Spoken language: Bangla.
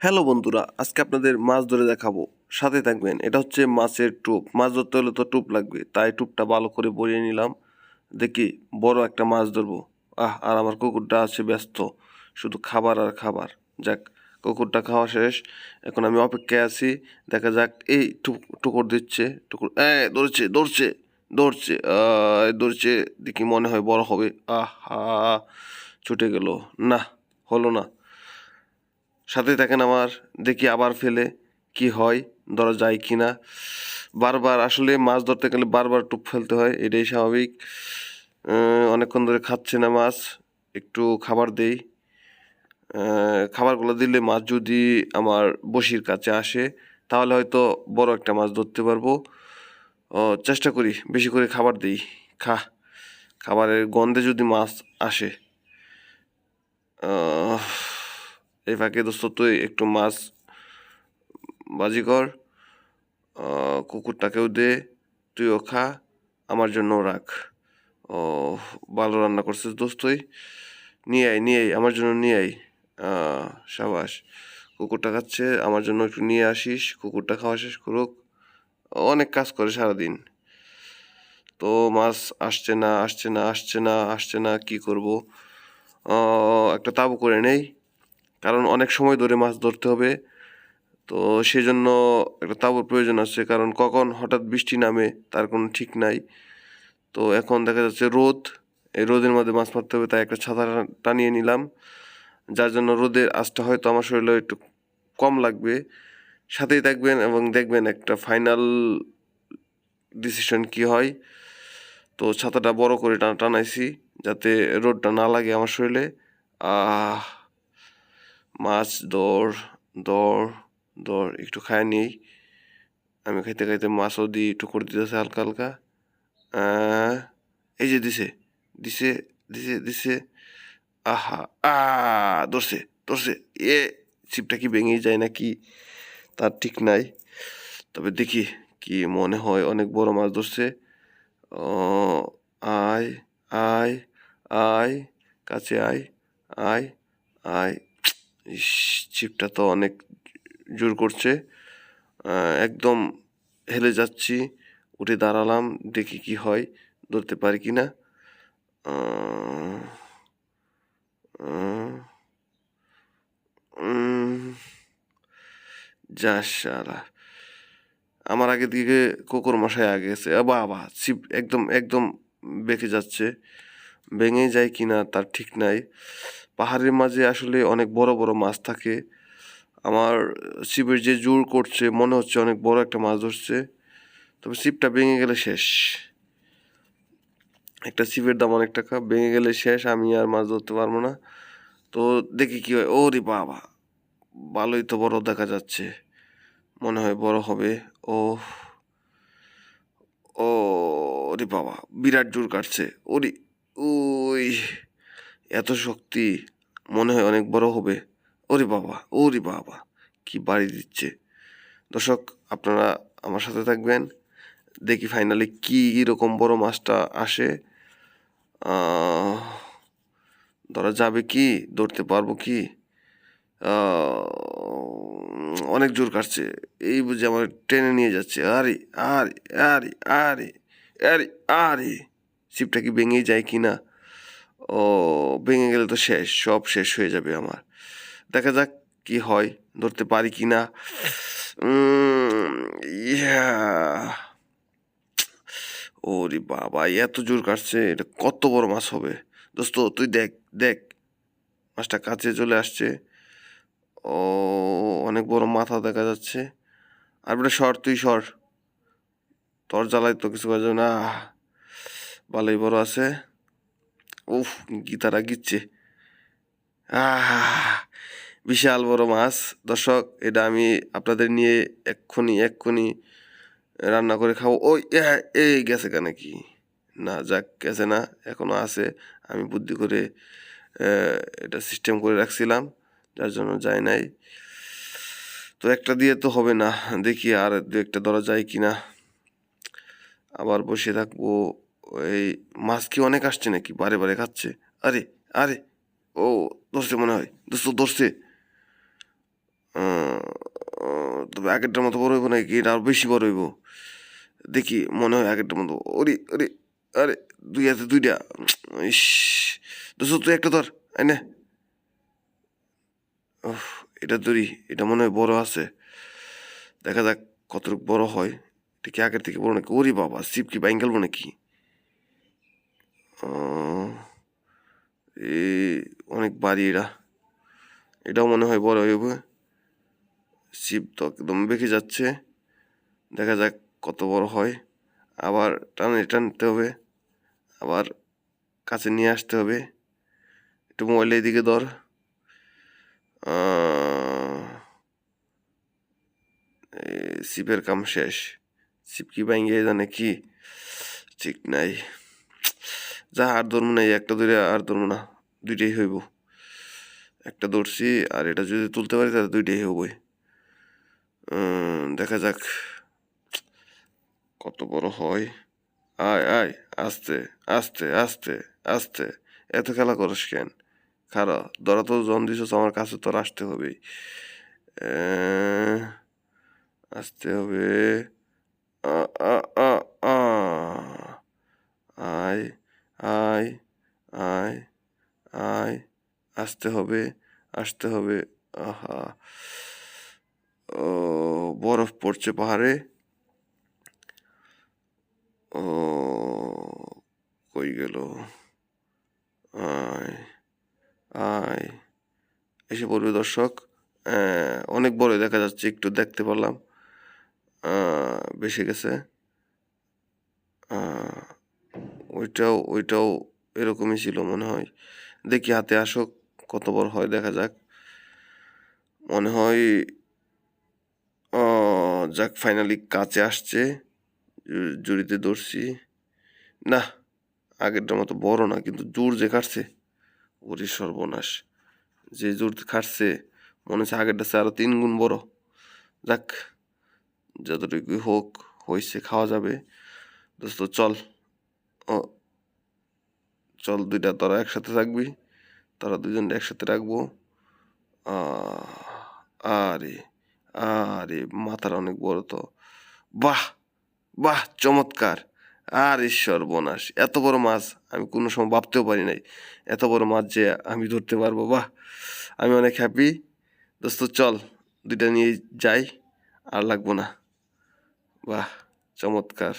হ্যালো বন্ধুরা, আজকে আপনাদের মাছ ধরে দেখাবো, সাথে থাকবেন। এটা হচ্ছে মাছের টোপ। মাছ ধরতে হলে তো টোপ লাগবে, তাই টোপটা ভালো করে বরিয়ে নিলাম। দেখি বড় একটা মাছ ধরবো। আর আমার কুকুরটা আছে ব্যস্ত, শুধু খাবার আর খাবার। যাক, কুকুরটা খাওয়া শেষ, এখন আমি অপেক্ষায় আছি। দেখা যাক। এই টুকুর দিচ্ছে, টুকুর ধরছে ধরছে ধরছে ধরছে। দেখি মনে হয় বড় হবে। আহা, ছুটে গেল। না, হলো না। সাথে থাকেন আমার, দেখি আবার ফেলে কি হয়, ধরা যায় কি না। বারবার আসলে মাছ ধরতে গেলে বারবার টুপ ফেলতে হয়, এটাই স্বাভাবিক। অনেকক্ষণ ধরে খাচ্ছে না মাছ, একটু খাবার দেই। খাবারগুলো দিলে মাছ যদি আমার বসির কাছে আসে, তাহলে হয়তো বড় একটা মাছ ধরতে পারবো। চেষ্টা করি বেশি করে খাবার দিই। খাবারের গন্ধে যদি মাছ আসে। এই ফাঁকে দোস্ত, তুই একটু মাছ বাজি কর, কুকুরটাকেও দে, তুইও খা, আমার জন্যও রাখ। ও, ভালো রান্না করছিস দোস্ত তুই। নিয়ে আয় আমার জন্য, নিয়ে আয়। সাবাস, কুকুরটা খাচ্ছে, আমার জন্য একটু নিয়ে আসিস। কুকুরটা খাওয়া শেষ করুক, অনেক কাজ করে সারাদিন। তো মাছ আসছে না, আসছে না, আসছে না, আসছে না, কি করব? একটা তাবু করে নেই, কারণ অনেক সময় ধরে মাছ ধরতে হবে। তো সেজন্য একটা তাঁবুর প্রয়োজন আছে, কারণ কখন হঠাৎ বৃষ্টি নামে তার কোনো ঠিক নাই। তো এখন দেখা যাচ্ছে রোদ, এই রোদের মধ্যে মাছ মারতে হবে, তাই একটা ছাতা টানিয়ে নিলাম, যার জন্য রোদের আঁচটা হয়তো আমার শরীরে একটু কম লাগবে। সাথেই থাকবেন এবং দেখবেন একটা ফাইনাল ডিসিশন কি হয়। তো ছাতাটা বড় করে টানাইছি, যাতে রোদটা না লাগে আমার শরীরে। আহ মাছ দৌড় দৌড় দৌড়, একটু খায় নিই। আমি খাইতে খাইতে মাছও দিই, টুকর দিতেছে হালকা হালকা। এই যে দিছে দিছে দিছে দিছে। আহা, ধরছে ধরছে। এ, ছিপটা কি ভেঙেই যায় নাকি তার ঠিক নাই। তবে দেখি, কি মনে হয় অনেক বড় মাছ ধরছে। ও, আয় আয় আয়, কাছে আয় আয় আয়। ইস, ছিপটা তো অনেক জোর করছে। একদম হেলে যাচ্ছি, উঠে দাঁড়ালাম, দেখি কি হয়, ধরতে পারি কি না। যা শালা, আমার আগে দিকে কুকুর মশাই আগে গেছে। বাবা, ছিপ একদম একদম বেঁকে যাচ্ছে, ভেঙে যায় কিনা তার ঠিক নাই। পাহাড়ের মাঝে আসলে অনেক বড় বড় মাছ থাকে। আমার ছিপের যে জোর করছে, মনে হচ্ছে অনেক বড় একটা মাছ ধরছে। তবে ছিপটা ভেঙে গেলে শেষ। একটা ছিপের দাম অনেক টাকা, ভেঙে গেলে শেষ, আমি আর মাছ ধরতে পারবো না। তো দেখি কি হয়। ওরে বাবা, ভালোই তো বড় দেখা যাচ্ছে, মনে হয় বড় হবে। ও, ও, ওরে বাবা, বিরাট জোর কাটছে। ওরে, ওই, এত শক্তি, মনে হয় অনেক বড় হবে। ওরে বাবা, ওরে বাবা, কি বাড়ি দিচ্ছে। দর্শক, আপনারা আমার সাথে থাকবেন, দেখি ফাইনালি কি এরকম বড় মাছটা আসে। ধরা যাবে কি, ধরতে পারবো কি? অনেক জোর কাটছে, এই বুঝে আমার টেনে নিয়ে যাচ্ছে। আরে আরে আরে আরে আরে আরে, ছিপটা কি ভেঙেই যায় কি না? ও, ভেঙে গেলে তো শেষ, সব শেষ হয়ে যাবে আমার। দেখা যাক কি হয়, ধরতে পারি কি না। ইয়া, ওরে বাবা, এত জোর কাটছে, এটা কত বড় মাছ হবে। দোস্ত তুই দেখ দেখ, মাছটা কাছে চলে আসছে। ও, অনেক বড় মাথা দেখা যাচ্ছে। আর বেটা সর, তুই সর, তোর জ্বালায় তো কিছু করা যাবে না। ভালোই বড় আছে। উফ, গিতারা গিচ্ছে। আহ, বিশাল বড় মাছ। দর্শক, এটা আমি আপনাদের নিয়ে এক্ষুনি এক্ষুনি রান্না করে খাবো। ওই, এই গেছে কেন কি? না, যাক, গেছে না, এখনো আছে। আমি বুদ্ধি করে এটা সিস্টেম করে রাখছিলাম, যার জন্য যায় নাই। তো একটা দিয়ে তো হবে না, দেখি আর দু একটা ধরা যায় কি না। আবার বসে থাকবো। এই মাছ কি অনেক আসছে নাকি, বারে বারে খাচ্ছে? আরে আরে, ও, ধরছে মনে হয়, দোস্ত ধরছে। তবে আগেরটার মতো বড় হইব নাকি, এটা আরো বেশি বড় হইব দেখি, মনে হয় আগেরটার মতো। ওরে ওরে, আরে দুই হাতে দুইটা। ইস, দোস্ত তুই একটা ধর, আই না। ওহ, এটা ধরি, এটা মনে হয় বড় আছে। দেখা যাক কতটুকু বড় হয়। এটা কি আগের থেকে বড় নাকি? ওরে বাবা, সিপ কি বাইঙ্গাল নাকি? এ অনেক বাড়ি এরা, এটাও মনে হয় বড় হইব। শিব তো একদম বেঁকে যাচ্ছে, দেখা যাক কত বড় হয়। আবার টানতে হবে, আবার কাছে নিয়ে আসতে হবে। একটু মোবাইলের দিকে ধর। শিপের কাম শেষ। শিপ কি ভাঙ্গে জানে কি, ঠিক নাই। যা আর ধরবো না, একটা ধরে আর ধরবো না, দুইটাই হইব। একটা ধরছি, আর এটা যদি তুলতে পারি তাহলে দুইটাই হইবই। দেখা যাক কত বড় হয়। আয় আয়, আস্তে আস্তে আস্তে আস্তে, এত খেলা করস কেন? খারা ধরা তো জন দিছস, আমার কাছে তোর আসতে হবেই। আসতে হবে। আ আ আ আ আয় আয় আয় আয়, আসতে হবে, আসতে হবে। আহা, ও বরফ পড়ছে পাহাড়ে। ও কই গেল? আয় আয়, এসে পড়বে দর্শক। অনেক বড় দেখা যাচ্ছে, একটু দেখতে পারলাম বেশি গেছে। ওইটাও এরকমই ছিল মনে হয়। দেখি হাতে আসুক, কত বড় হয় দেখা যাক। মনে হয় যাক, ফাইনালি কাছে আসছে। জুড়িতে ধরছি না, আগেরটার মতো বড় না, কিন্তু জোর যে কাটছে, ওরে সর্বনাশ। যে জোর কাটছে মনে হচ্ছে আগেরটা চেয়ে আরো 3 গুণ বড়। যাক, যতটুকু হোক হয়েছে, খাওয়া যাবে। দোস্ত চল, ও চল, দুইটা তোরা একসাথে থাকবি, তোরা দুজন একসাথে রাখবো। আরে আরে, মাথার অনেক বড় তো। বাহ বাহ, চমৎকার। আর সর্বনাশ, এত বড় মাছ আমি কোনো সময় ভাবতেও পারি নাই, এত বড় মাছ যে আমি ধরতে পারবো। বাহ, আমি অনেক হ্যাপি। দোস্ত চল, দুইটা নিয়ে যাই, আর লাগবো না। বাহ, চমৎকার।